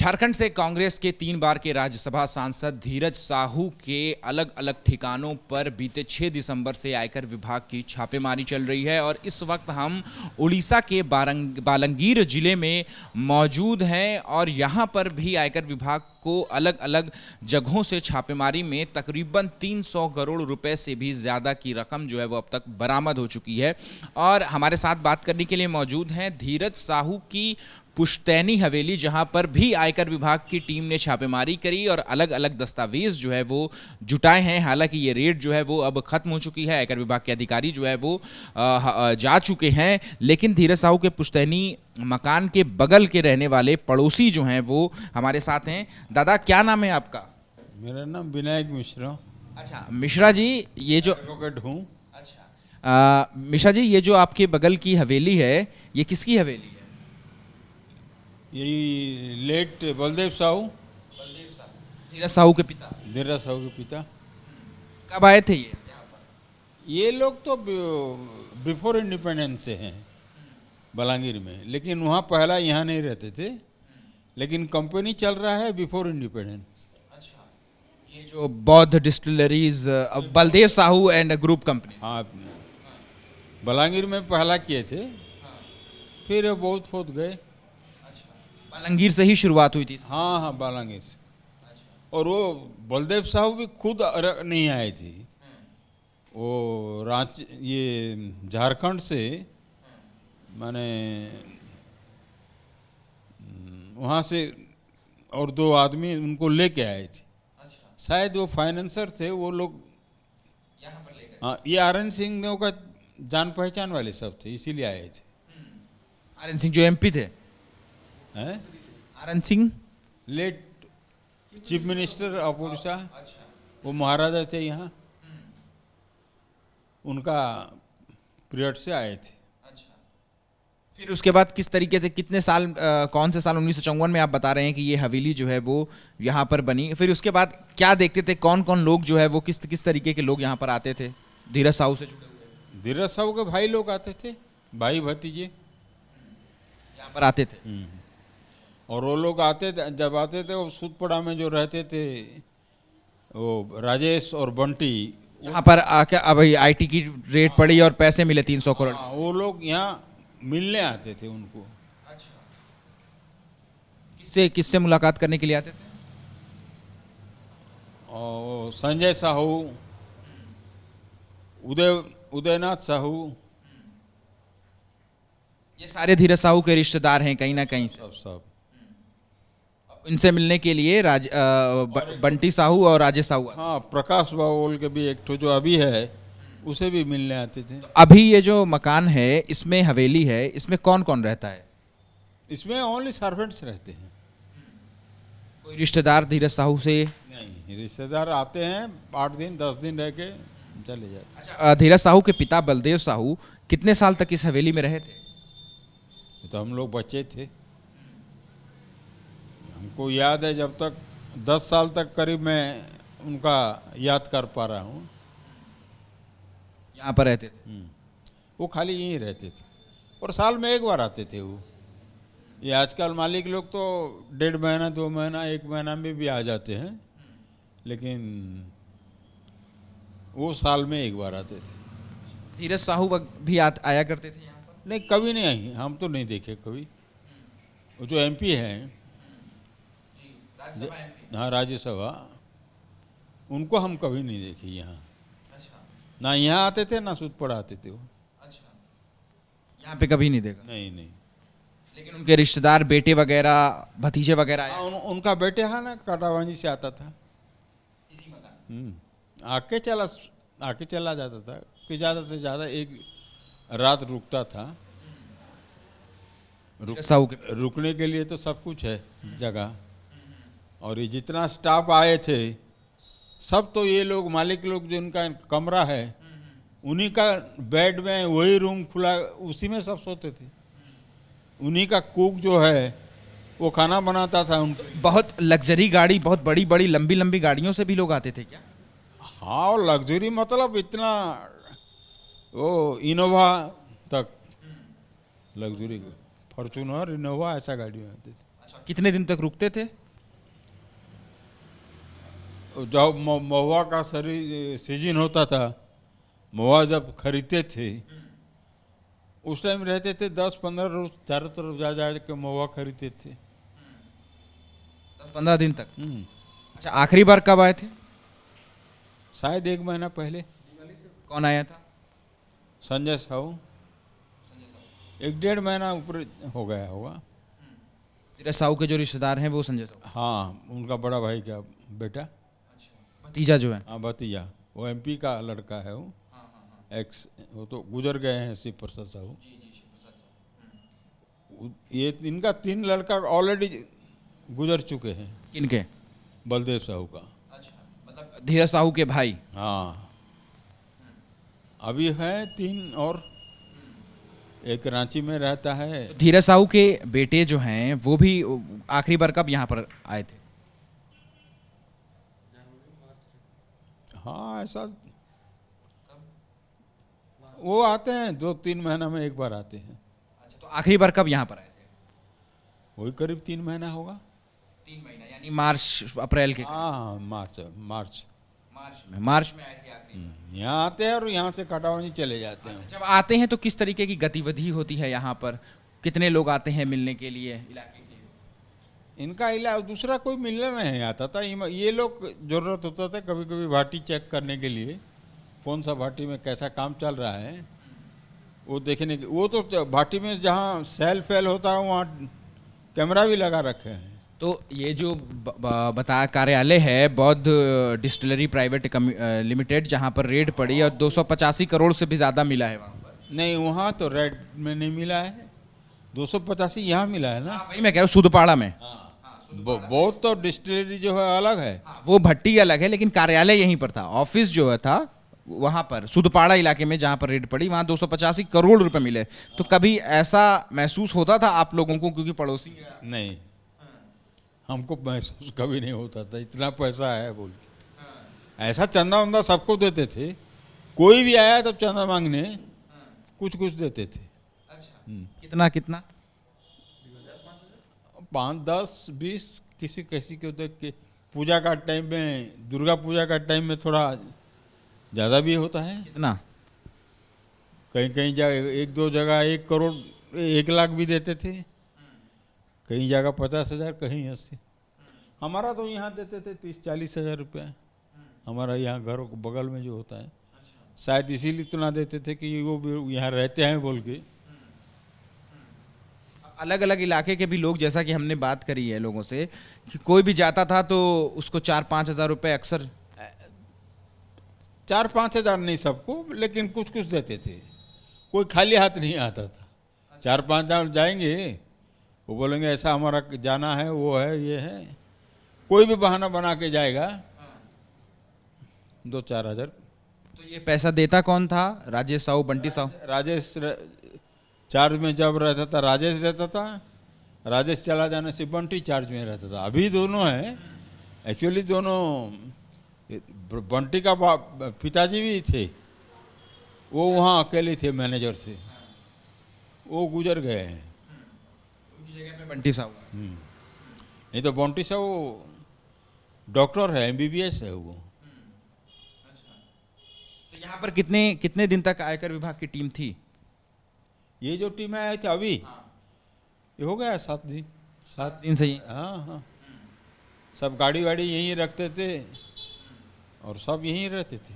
झारखंड से कांग्रेस के 3 बार के राज्यसभा सांसद धीरज साहू के अलग अलग ठिकानों पर बीते 6 दिसंबर से आयकर विभाग की छापेमारी चल रही है और इस वक्त हम उड़ीसा के बालंगीर जिले में मौजूद हैं और यहाँ पर भी आयकर विभाग को अलग अलग जगहों से छापेमारी में तकरीबन 300 करोड़ रुपए से भी ज़्यादा की रकम जो है वो अब तक बरामद हो चुकी है। और हमारे साथ बात करने के लिए मौजूद हैं धीरज साहू की पुश्तैनी हवेली, जहां पर भी आयकर विभाग की टीम ने छापेमारी करी और अलग अलग दस्तावेज जो है वो जुटाए हैं। हालांकि ये रेड जो है वो अब खत्म हो चुकी है, आयकर विभाग के अधिकारी जो है वो जा चुके हैं, लेकिन धीरज साहू के पुश्तैनी मकान के बगल के रहने वाले पड़ोसी जो हैं वो हमारे साथ हैं। दादा, क्या नाम है आपका? मेरा नाम विनायक मिश्रा। अच्छा मिश्रा जी, ये जो एडवोकेट हूँ। अच्छा मिश्रा जी, ये जो आपके बगल की हवेली है ये किसकी हवेली है? यही लेट बलदेव साहू, धीरज साहू के पिता। धीरज साहू के पिता। कब आए थे ये यहाँ पर? ये लोग तो बिफोर इंडिपेंडेंस से हैं बलांगीर में, लेकिन वहाँ पहला यहाँ नहीं रहते थे, लेकिन कंपनी चल रहा है बिफोर इंडिपेंडेंस। अच्छा, ये जो बौद्ध distilleries Baldev Sahu and group company. हाँ, बलांगीर में पहला किए थे, फिर बहुत फोत गए। बालंगीर से ही शुरुआत हुई थी। हाँ हाँ, बालांगीर से। और वो बलदेव साहू भी खुद नहीं आए थे, वो रांची, ये झारखंड से, माने वहाँ से और 2 आदमी उनको लेके आए थे। शायद वो फाइनेंसर थे वो लोग यहाँ पर लेकर। हाँ, ये आर.एन. सिंह ने का जान पहचान वाले सब थे, इसीलिए आए थे। आर.एन. सिंह जो एमपी थे हैं? R N. Singh late chief minister of Orissa, वो महाराजा थे यहाँ, उनका पीरियड से आए थे। फिर उसके बाद किस तरीके से, कितने साल, कौन से साल 1954 में आप बता रहे हैं कि ये हवेली जो है वो यहाँ पर बनी? फिर उसके बाद क्या देखते थे, कौन कौन लोग जो है वो किस तरीके के लोग यहाँ पर आते थे धीरज साहू से जुड़े हुए? धीरज साहू के भाई लोग आते थे, भाई भतीजे यहाँ पर आते थे। और वो लोग आते थे, जब आते थे वो सूदपड़ा में जो रहते थे वो राजेश और बंटी, जहाँ पर आके अब आईटी की रेट पड़ी और पैसे मिले 300 करोड़। वो लोग यहाँ मिलने आते थे उनको। अच्छा, किससे मुलाकात करने के लिए आते थे? और संजय साहू, उदयनाथ साहू, ये सारे धीरज साहू के रिश्तेदार हैं कहीं ना कहीं से। सब इनसे मिलने के लिए बंटी साहू और राजेश साहू। हाँ, प्रकाश बाबू के भी एक ठो जो अभी है, उसे भी मिलने आते थे। अभी ये जो मकान है, इसमें हवेली है, इसमें कौन कौन रहता है? इसमें ओनली सर्वेंट्स रहते हैं। कोई रिश्तेदार धीरज साहू से? नहीं, रिश्तेदार आते हैं 8 दिन 10 दिन रह के चले जाते। अच्छा, धीरज साहू के पिता बलदेव साहू कितने साल तक इस हवेली में रहे थे? तो हम लोग बच्चे थे, हमको याद है जब तक 10 साल तक करीब मैं उनका याद कर पा रहा हूँ। यहाँ पर रहते थे? वो खाली यहीं रहते थे और साल में 1 बार आते थे वो। ये आजकल मालिक लोग तो 1.5 महीना 2 महीना 1 महीना में भी आ जाते हैं, लेकिन वो साल में 1 बार आते थे। धीरज साहू भी आया करते थे यहाँ पर? नहीं, कभी नहीं आई, हम तो नहीं देखे कभी। वो जो एमपी हैं, हाँ राज्यसभा, उनको हम कभी नहीं देखे यहाँ। ना यहाँ आते थे ना सूदपड़ा आते थे वो। अच्छा, यहाँ पे कभी नहीं देखा? नहीं। लेकिन उनके रिश्तेदार, बेटे वगैरह, भतीजे वगैरह आए? उनका बेटे है ना, काटावानी से आता था इसी मकान? आके चला जाता था कि ज़्यादा से ज़्यादा 1 रात रुकता था। रुकने के लिए तो सब कुछ है जगह। और ये जितना स्टाफ आए थे सब, तो ये लोग मालिक लोग जो उनका कमरा है, उन्हीं का बेड में वही रूम खुला, उसी में सब सोते थे। उन्हीं का कुक जो है वो खाना बनाता था उनको। बहुत लग्जरी गाड़ी, बहुत बड़ी बड़ी लंबी लंबी गाड़ियों से भी लोग आते थे क्या? हाँ, और लग्जरी मतलब इतना, वो इनोवा तक लग्जरी, फॉर्चूनर, इनोवा, ऐसा गाड़ी में आते थे। कितने दिन तक रुकते थे? जब महुआ का सीजन होता था, महुआ जब खरीदते थे उस टाइम रहते थे 10-15 रोज, चारों तरफ जा जा के महुआ खरीदते थे। 15 दिन तक। अच्छा, आखिरी बार कब आए थे? शायद 1 महीना पहले। कौन आया था? संजय साहू। 1-1.5 महीना ऊपर हो गया होगा। धीरज साहू के जो रिश्तेदार हैं वो संजय साहू? हाँ, उनका बड़ा भाई का बेटा, भतीजा जो है? हाँ भतीजा। वो एमपी का लड़का है वो। एक्स, वो तो गुजर गए हैं शिव प्रसाद साहू। ये इनका 3 लड़का ऑलरेडी गुजर चुके हैं। किनके? बलदेव साहू का। मतलब धीरज साहू के भाई? हाँ, अभी है 3 और एक रांची में रहता है। धीरज साहू के बेटे जो हैं वो भी आखिरी बार कब यहाँ पर आए थे? हाँ, ऐसा वो आते हैं 2-3 महीना में एक बार आते हैं। अच्छा, तो आखिरी बार कब यहाँ पर आए थे? वही करीब 3 महीना होगा। 3 महीना यानी मार्च अप्रैल के? हाँ, मार्च मार्च में आए थे आखिरी। यहाँ आते हैं और यहाँ से कटावनी चले जाते हैं। जब आते हैं तो किस तरीके की गतिविधि होती है यहाँ पर? कितने लोग आते हैं मिलने के लिए इलाके के? इनका इलाज दूसरा कोई मिलने नहीं आता था। ये लोग जरूरत होता था कभी कभी भाटी चेक करने के लिए, कौन सा भाटी में कैसा काम चल रहा है वो देखने के। वो तो भाटी में जहाँ सेल फेल होता है वहाँ कैमरा भी लगा रखे हैं। तो ये जो बता कार्यालय है बौद्ध डिस्टिलरी प्राइवेट लिमिटेड, जहाँ पर रेड पड़ी और 285 करोड़ से भी ज़्यादा मिला है वहाँ पर? नहीं, वहाँ तो रेड में नहीं मिला है, 285 यहाँ मिला है ना। वही मैं कह रहा हूँ, सुदपाड़ा में। बहुत तो डिस्टिलरी जो है अलग है। वो भट्टी अलग है लेकिन कार्यालय यहीं पर था, ऑफिस जो है था वहाँ पर सुदपाड़ा इलाके में जहाँ पर रेड पड़ी वहाँ 285 करोड़ रुपए मिले। तो कभी ऐसा महसूस होता था आप लोगों को, क्योंकि पड़ोसी हैं? नहीं, हमको महसूस कभी नहीं होता था इतना पैसा है बोल के। ऐसा चंदा वंदा सबको देते थे, कोई भी आया तब चंदा मांगने कुछ कुछ देते थे। कितना कितना? 5, 10, 20, किसी किसी को देख के। पूजा का टाइम में, दुर्गा पूजा का टाइम में थोड़ा ज़्यादा भी होता है। कितना? कहीं कहीं जगह 1-2 जगह 1 करोड़ 1 लाख भी देते थे, कहीं जगह 50,000, कहीं 80। हमारा तो यहाँ देते थे 30-40 हज़ार रुपया। हमारा यहाँ घरों के बगल में जो होता है, शायद इसीलिए इतना देते थे कि वो भी यहाँ रहते हैं बोल के। अलग अलग इलाके के भी लोग, जैसा कि हमने बात करी है लोगों से, कि कोई भी जाता था तो उसको 4-5 हज़ार रुपये अक्सर। 4-5 हज़ार नहीं सबको, लेकिन कुछ कुछ देते थे। कोई खाली हाथ नहीं आता था। 4-5 हज़ार जाएंगे, वो बोलेंगे ऐसा हमारा जाना है, वो है, ये है, कोई भी बहाना बना के जाएगा। 2-4 हज़ार। तो ये पैसा देता कौन था? राजेश साहू, बंटी साहू? राजेश चार्ज में जब रहता था राजेश रहता था, राजेश चला जाने से बंटी चार्ज में रहता था। अभी दोनों हैं, एक्चुअली दोनों। बंटी का पिताजी भी थे, वो वहाँ अकेले थे मैनेजर से, वो गुजर गए हैं। उनकी जगह पे बंटी साहू। नहीं तो बंटी साहू डॉक्टर है, MBBS है वो। तो यहाँ पर कितने कितने दिन तक आयकर विभाग की टीम थी? ये जो टीम आई थी अभी, ये हो गया 7 दिन। 7 दिन से ही? हाँ, सब गाड़ी वाड़ी यहीं रखते थे और सब यहीं रहते थे।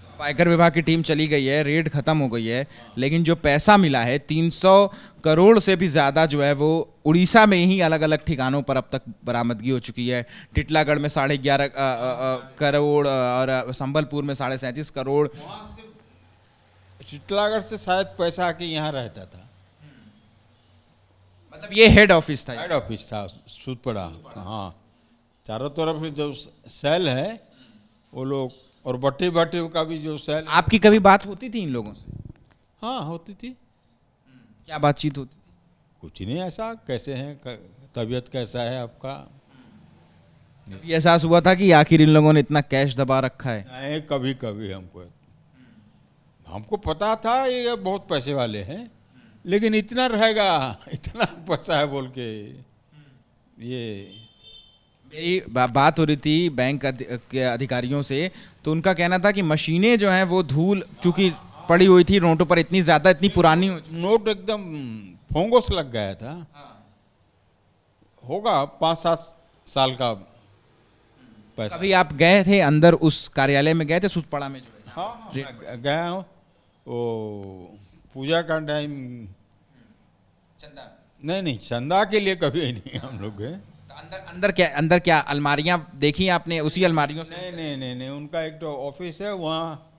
अब आयकर विभाग की टीम चली गई है, रेड खत्म हो गई है, लेकिन जो पैसा मिला है 300 करोड़ से भी ज़्यादा जो है वो उड़ीसा में ही अलग अलग ठिकानों पर अब तक बरामदगी हो चुकी है। टिटलागढ़ में 11.5 करोड़ और संबलपुर में 37.5 करोड़। टिटलागढ़ से शायद पैसा आके यहाँ रहता था। मतलब ये हेड ऑफिस था? हेड ऑफिस था सूदपड़ा। हाँ, चारों तरफ जो सेल है वो लोग, और बट्टी बट्टी का भी जो सेल। आपकी कभी बात होती थी इन लोगों से? हाँ, होती थी। क्या बातचीत होती थी? कुछ नहीं, ऐसा कैसे हैं, तबीयत कैसा है आपका। कभी एहसास हुआ था कि आखिर इन लोगों ने इतना कैश दबा रखा है? नहीं, कभी कभी हमको पता था ये बहुत पैसे वाले हैं, लेकिन इतना रहेगा, इतना पैसा है बोल के ये। मेरी बात हो रही थी बैंक के अधिकारियों से, तो उनका कहना था कि मशीनें जो हैं वो धूल चूंकि पड़ी हुई थी नोटों पर, इतनी ज़्यादा, इतनी पुरानी हो चुकी। नोट एकदम फंगस लग गया था। होगा 5-7 साल का पैसा। कभी आप गए थे अंदर उस कार्यालय में, गए थे सूदपड़ा में जो है? हाँ, गया हूँ। वो पूजा का टाइम। चंदा? नहीं, चंदा के लिए कभी नहीं हम लोग गए। तो अंदर क्या अलमारियां देखी आपने? उसी अलमारियों से? नहीं, उनका एक तो ऑफिस है वहाँ।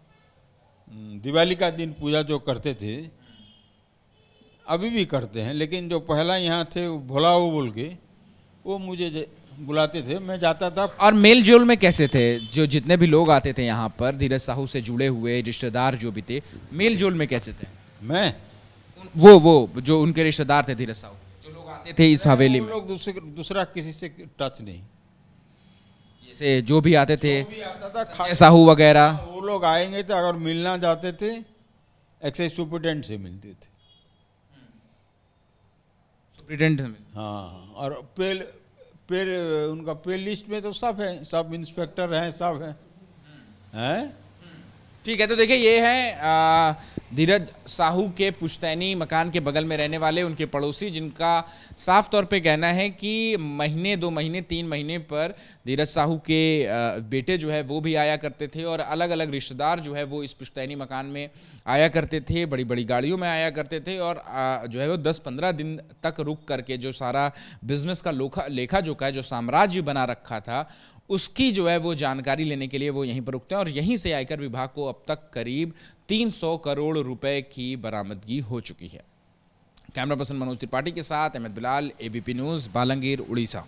दिवाली का दिन पूजा जो करते थे, अभी भी करते हैं, लेकिन जो पहला यहाँ थे भोला वो बोल के, वो मुझे बुलाते थे, मैं जाता था। और मेल जोल में कैसे थे? जो जितने भी लोग आते थे यहाँ पर, धीरज साहू से जुड़े हुए रिश्तेदार जो भी थे, मेल जोल में कैसे थे? मैं वो जो उनके रिश्तेदार थे धीरज साहू, जो लोग आते थे इस हवेली में, लोग दूसरा किसी से टच नहीं। जैसे जो भी आते थे, भी आता था संजय साहू वगैरह, वो लोग आएंगे तो अगर मिलना चाहते थे एक्साइज सुपरिटेंडेंट से मिलते थे। सुप्रिटेंडेंट। हाँ, और पे उनका पे लिस्ट में तो सब है, सब इंस्पेक्टर हैं, सब हैं। ठीक है, तो देखिए ये है धीरज साहू के पुश्तैनी मकान के बगल में रहने वाले उनके पड़ोसी, जिनका साफ तौर पे कहना है कि महीने 2 महीने 3 महीने पर धीरज साहू के बेटे जो है वो भी आया करते थे, और अलग अलग रिश्तेदार जो है वो इस पुश्तैनी मकान में आया करते थे, बड़ी बड़ी गाड़ियों में आया करते थे, और जो है वो 10-15 दिन तक रुक करके जो सारा बिजनेस का लेखा जोखा है, जो साम्राज्य बना रखा था, उसकी जो है वो जानकारी लेने के लिए वो यहीं पर रुकते हैं। और यहीं से आयकर विभाग को अब तक करीब 300 करोड़ रुपए की बरामदगी हो चुकी है। कैमरा पर्सन मनोज त्रिपाठी के साथ अहमद बिलाल, एबीपी न्यूज़, बालंगीर, उड़ीसा।